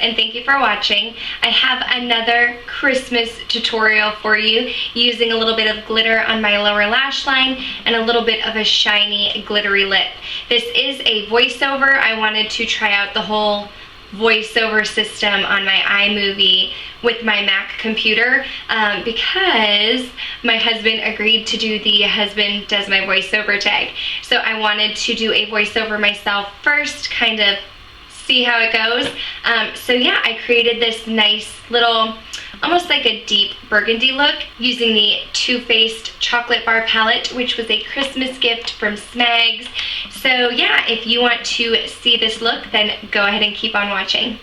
and thank you for watching. I have another Christmas tutorial for you using a little bit of glitter on my lower lash line and a little bit of a shiny glittery lip. This is a voiceover. I wanted to try out the whole voiceover system on my iMovie with my Mac computer because my husband agreed to do the husband does my voiceover tag. So I wanted to do a voiceover myself first, kind of see how it goes. So yeah, I created this nice little, almost like a deep burgundy look using the Too Faced chocolate bar palette, which was a Christmas gift from Smags. So yeah, if you want to see this look, then go ahead and keep on watching.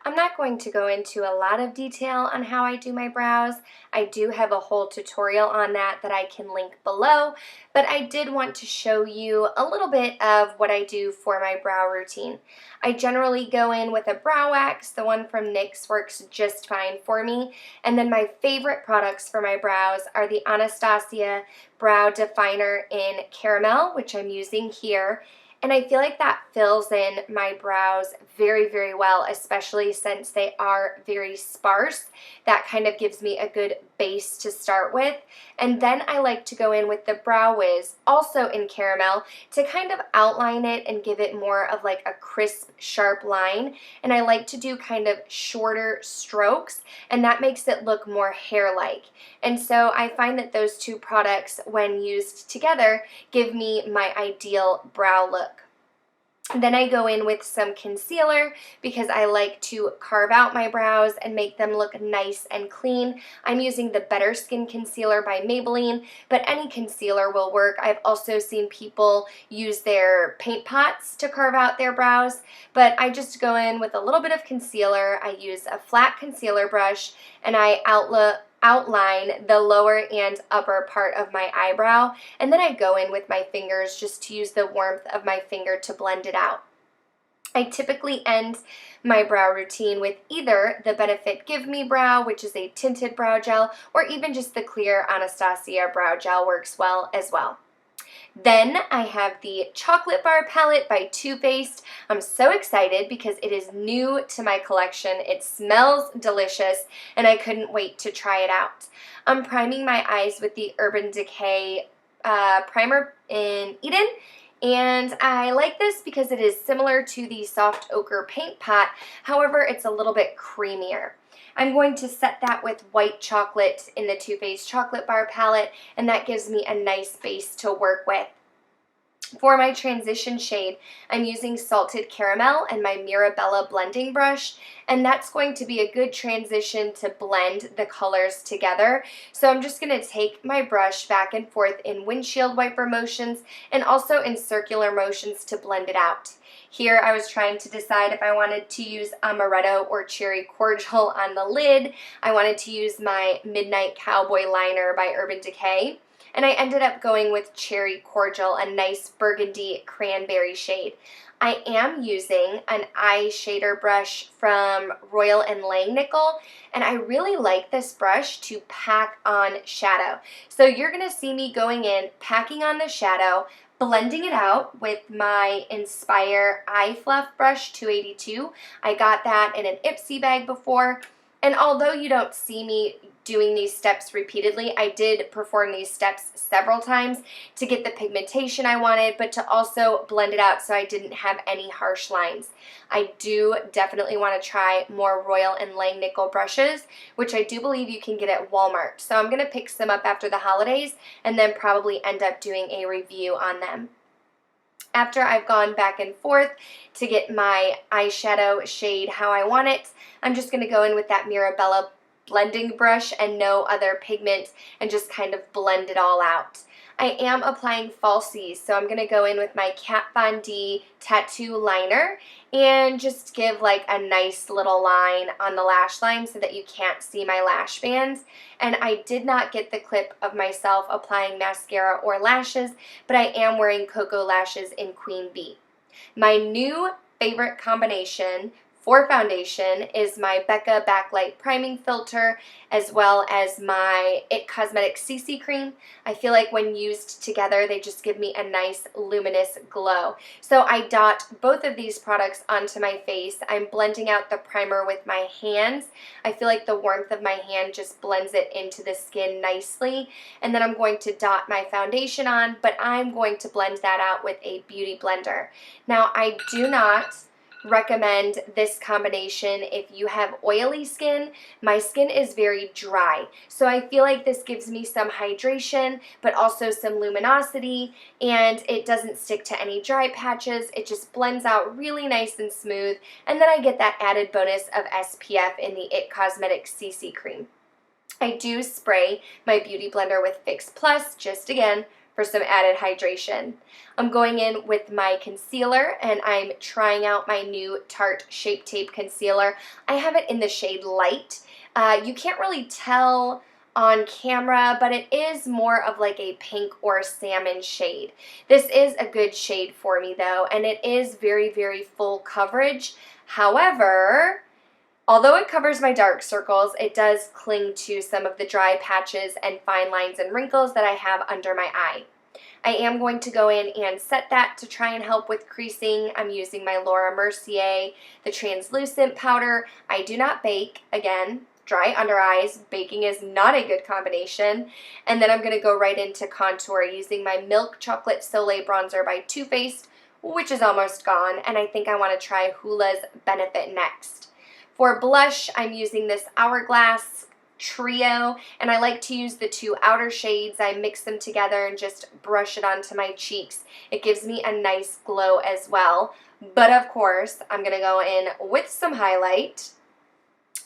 I'm not going to go into a lot of detail on how I do my brows. I do have a whole tutorial on that I can link below, but I did want to show you a little bit of what I do for my brow routine. I generally go in with a brow wax. The one from NYX works just fine for me. And then my favorite products for my brows are the Anastasia Brow Definer in Caramel, which I'm using here. And I feel like that fills in my brows very, very well, especially since they are very sparse. That kind of gives me a good base to start with. And then I like to go in with the Brow Wiz, also in Caramel, to kind of outline it and give it more of like a crisp, sharp line. And I like to do kind of shorter strokes, and that makes it look more hair-like. And so I find that those two products, when used together, give me my ideal brow look. Then I go in with some concealer because I like to carve out my brows and make them look nice and clean. I'm using the Better Skin Concealer by Maybelline, but any concealer will work. I've also seen people use their paint pots to carve out their brows, but I just go in with a little bit of concealer. I use a flat concealer brush and I outline the lower and upper part of my eyebrow, and then I go in with my fingers just to use the warmth of my finger to blend it out. I typically end my brow routine with either the Benefit Give Me Brow, which is a tinted brow gel, or even just the clear Anastasia brow gel works well as well. Then I have the Chocolate Bar Palette by Too Faced. I'm so excited because it is new to my collection. It smells delicious and I couldn't wait to try it out. I'm priming my eyes with the Urban Decay primer in Eden. And I like this because it is similar to the Soft Ochre Paint Pot. However, it's a little bit creamier. I'm going to set that with white chocolate in the Too Faced Chocolate Bar Palette, and that gives me a nice base to work with. For my transition shade, I'm using Salted Caramel and my Mirabella blending brush, and that's going to be a good transition to blend the colors together. So I'm just going to take my brush back and forth in windshield wiper motions and also in circular motions to blend it out. Here I was trying to decide if I wanted to use Amaretto or Cherry Cordial on the lid. I wanted to use my Midnight Cowboy Liner by Urban Decay. And I ended up going with Cherry Cordial, a nice burgundy cranberry shade. I am using an eye shader brush from Royal & Langnickel, and I really like this brush to pack on shadow. So you're going to see me going in, packing on the shadow, blending it out with my Inspire Eye Fluff Brush 282. I got that in an Ipsy bag before, and although you don't see me doing these steps repeatedly, I did perform these steps several times to get the pigmentation I wanted, but to also blend it out so I didn't have any harsh lines. I do definitely want to try more Royal & Langnickel brushes, which I do believe you can get at Walmart. So I'm going to pick some up after the holidays and then probably end up doing a review on them. After I've gone back and forth to get my eyeshadow shade how I want it, I'm just going to go in with that Mirabella blending brush and no other pigment and just kind of blend it all out. I am applying falsies, so I'm going to go in with my Kat Von D tattoo liner and just give like a nice little line on the lash line so that you can't see my lash bands. And I did not get the clip of myself applying mascara or lashes, but I am wearing Cocoa Lashes in Queen Bee. My new favorite combination For foundation is my Becca Backlight Priming Filter, as well as my It Cosmetics CC Cream. I feel like when used together, they just give me a nice luminous glow. So I dot both of these products onto my face. I'm blending out the primer with my hands. I feel like the warmth of my hand just blends it into the skin nicely. And then I'm going to dot my foundation on, but I'm going to blend that out with a beauty blender. Now, I do not recommend this combination if you have oily skin. My skin is very dry, so I feel like this gives me some hydration but also some luminosity, and it doesn't stick to any dry patches. It just blends out really nice and smooth, and then I get that added bonus of SPF in the It Cosmetics CC Cream. I do spray my beauty blender with Fix Plus, just again for some added hydration. I'm going in with my concealer, and I'm trying out my new Tarte Shape Tape Concealer. I have it in the shade Light. You can't really tell on camera, but it is more of like a pink or salmon shade. This is a good shade for me though, and it is very, very full coverage. However, although it covers my dark circles, it does cling to some of the dry patches and fine lines and wrinkles that I have under my eye. I am going to go in and set that to try and help with creasing. I'm using my Laura Mercier, the translucent powder. I do not bake. Again, dry under eyes. Baking is not a good combination. And then I'm going to go right into contour using my Milk Chocolate Soleil Bronzer by Too Faced, which is almost gone. And I think I want to try Hula's Benefit next. For blush, I'm using this Hourglass Trio, and I like to use the two outer shades. I mix them together and just brush it onto my cheeks. It gives me a nice glow as well. But of course, I'm going to go in with some highlight.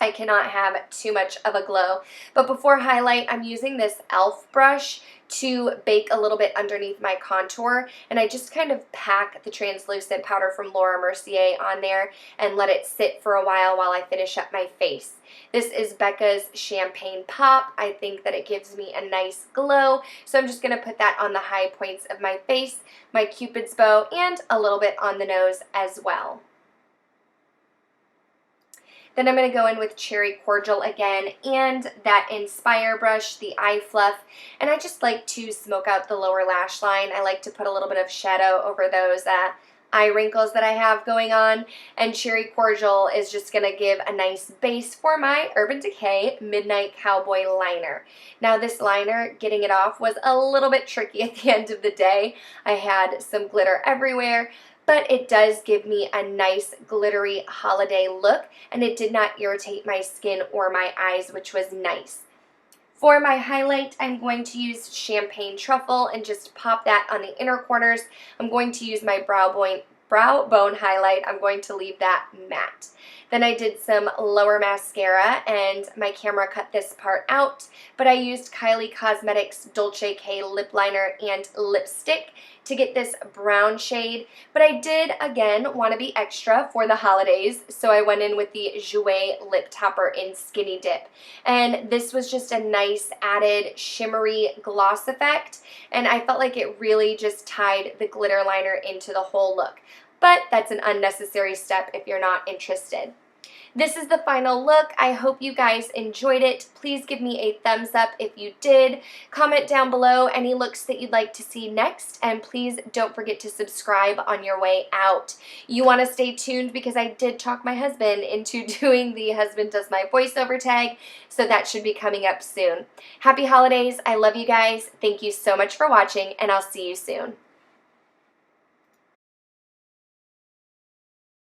I cannot have too much of a glow. But before highlight, I'm using this e.l.f. brush to bake a little bit underneath my contour, and I just kind of pack the translucent powder from Laura Mercier on there and let it sit for a while I finish up my face. This is Becca's Champagne Pop. I think that it gives me a nice glow, so I'm just going to put that on the high points of my face, my Cupid's bow, and a little bit on the nose as well. Then I'm going to go in with Cherry Cordial again and that Inspire brush, the Eye Fluff, and I just like to smoke out the lower lash line. I like to put a little bit of shadow over those eye wrinkles that I have going on, and Cherry Cordial is just going to give a nice base for my Urban Decay Midnight Cowboy Liner. Now this liner, getting it off was a little bit tricky at the end of the day. I had some glitter everywhere, but it does give me a nice glittery holiday look, and it did not irritate my skin or my eyes, which was nice. For my highlight, I'm going to use Champagne Truffle and just pop that on the inner corners. I'm going to use my brow bone highlight. I'm going to leave that matte. Then I did some lower mascara, and my camera cut this part out, but I used Kylie Cosmetics Dolce K lip liner and lipstick to get this brown shade, but I did, again, want to be extra for the holidays, so I went in with the Jouer Lip Topper in Skinny Dip, and this was just a nice added shimmery gloss effect, and I felt like it really just tied the glitter liner into the whole look, but that's an unnecessary step if you're not interested. This is the final look. I hope you guys enjoyed it. Please give me a thumbs up if you did. Comment down below any looks that you'd like to see next, and please don't forget to subscribe on your way out. You want to stay tuned because I did talk my husband into doing the Husband Does My Voiceover tag, so that should be coming up soon. Happy holidays. I love you guys. Thank you so much for watching, and I'll see you soon.